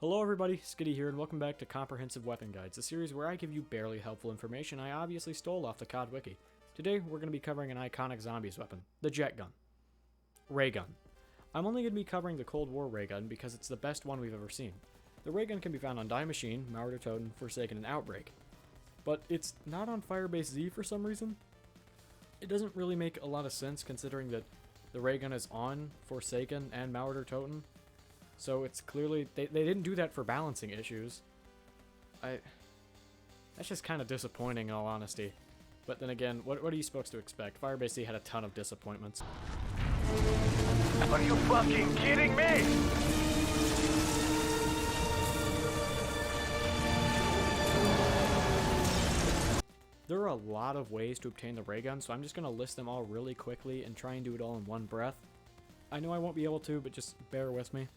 Hello everybody, Skitty here, and welcome back to Comprehensive Weapon Guides, a series where I give you barely helpful information I obviously stole off the COD wiki. Today, we're going to be covering an iconic zombies weapon, the jet gun. Raygun. I'm only going to be covering the Cold War Raygun because it's the best one we've ever seen. The Raygun can be found on Die Machine, Martyr Totem, Forsaken, and Outbreak. But it's not on Firebase Z for some reason. It doesn't really make a lot of sense considering that the Raygun is on Forsaken and Martyr Totem. So it's clearly, they didn't do that for balancing issues. That's just kind of disappointing in all honesty. But then again, what are you supposed to expect? Firebase Z had a ton of disappointments. Are you fucking kidding me? There are a lot of ways to obtain the Raygun, so I'm just going to list them all really quickly and try and do it all in one breath. I know I won't be able to, but just bear with me.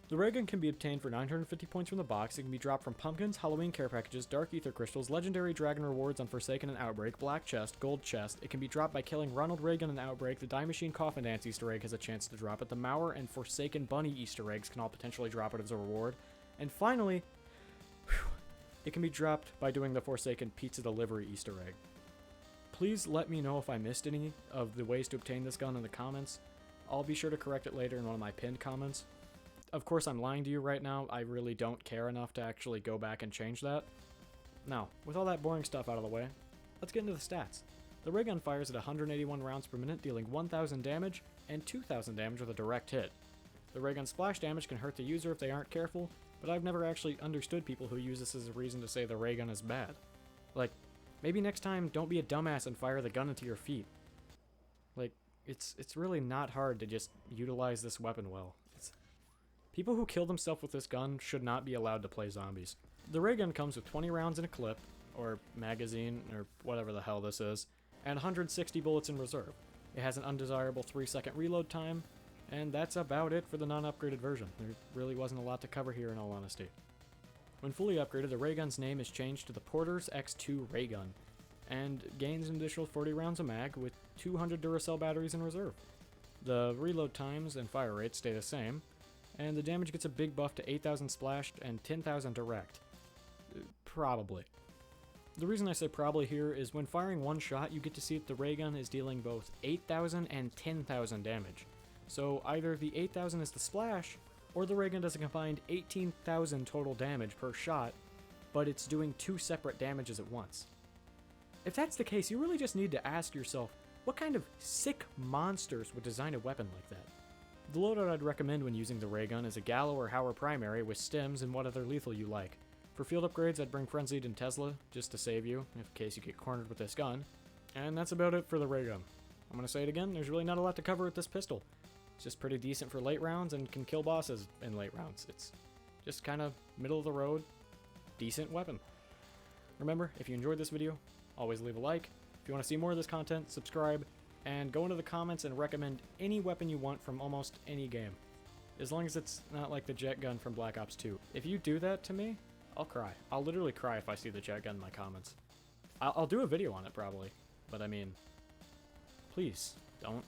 The Raygun can be obtained for 950 points from the box. It can be dropped from pumpkins, Halloween care packages, dark ether crystals, legendary dragon rewards on Forsaken and Outbreak, black chest, gold chest. It can be dropped by killing Ronald Reagan in Outbreak. The Die Machine Coffin Dance Easter egg has a chance to drop it. The Mauer and Forsaken Bunny Easter eggs can all potentially drop it as a reward. And finally, it can be dropped by doing the Forsaken Pizza Delivery Easter egg. Please let me know if I missed any of the ways to obtain this gun in the comments. I'll be sure to correct it later in one of my pinned comments. Of course, I'm lying to you right now. I really don't care enough to actually go back and change that. Now, with all that boring stuff out of the way, let's get into the stats. The Raygun fires at 181 rounds per minute, dealing 1,000 damage and 2,000 damage with a direct hit. The Raygun splash damage can hurt the user if they aren't careful, but I've never actually understood people who use this as a reason to say the Raygun is bad. Like, maybe next time don't be a dumbass and fire the gun into your feet. Like, it's really not hard to just utilize this weapon well. People who kill themselves with this gun should not be allowed to play zombies. The Raygun comes with 20 rounds in a clip, or magazine, or whatever the hell this is, and 160 bullets in reserve. It has an undesirable 3-second reload time, and that's about it for the non-upgraded version. There really wasn't a lot to cover here in all honesty. When fully upgraded, the Raygun's name is changed to the Porter's X2 Raygun, and gains an additional 40 rounds of mag with 200 Duracell batteries in reserve. The reload times and fire rates stay the same, and the damage gets a big buff to 8,000 splashed and 10,000 direct. Probably. The reason I say probably here is when firing one shot, you get to see that the Raygun is dealing both 8,000 and 10,000 damage. So either the 8,000 is the splash, or the Raygun does a combined 18,000 total damage per shot, but it's doing two separate damages at once. If that's the case, you really just need to ask yourself, what kind of sick monsters would design a weapon like that? The loadout I'd recommend when using the Raygun is a Gallo or Hauer primary with stims and what other lethal you like. For field upgrades, I'd bring Frenzied and Tesla, just to save you, in case you get cornered with this gun. And that's about it for the Raygun. I'm gonna say it again, there's really not a lot to cover with this pistol. It's just pretty decent for late rounds and can kill bosses in late rounds. It's just kind of middle of the road, decent weapon. Remember, if you enjoyed this video, always leave a like. If you want to see more of this content, subscribe. And go into the comments and recommend any weapon you want from almost any game. As long as it's not like the jet gun from Black Ops 2. If you do that to me, I'll cry. I'll literally cry if I see the jet gun in my comments. I'll do a video on it probably. But I mean, please, don't.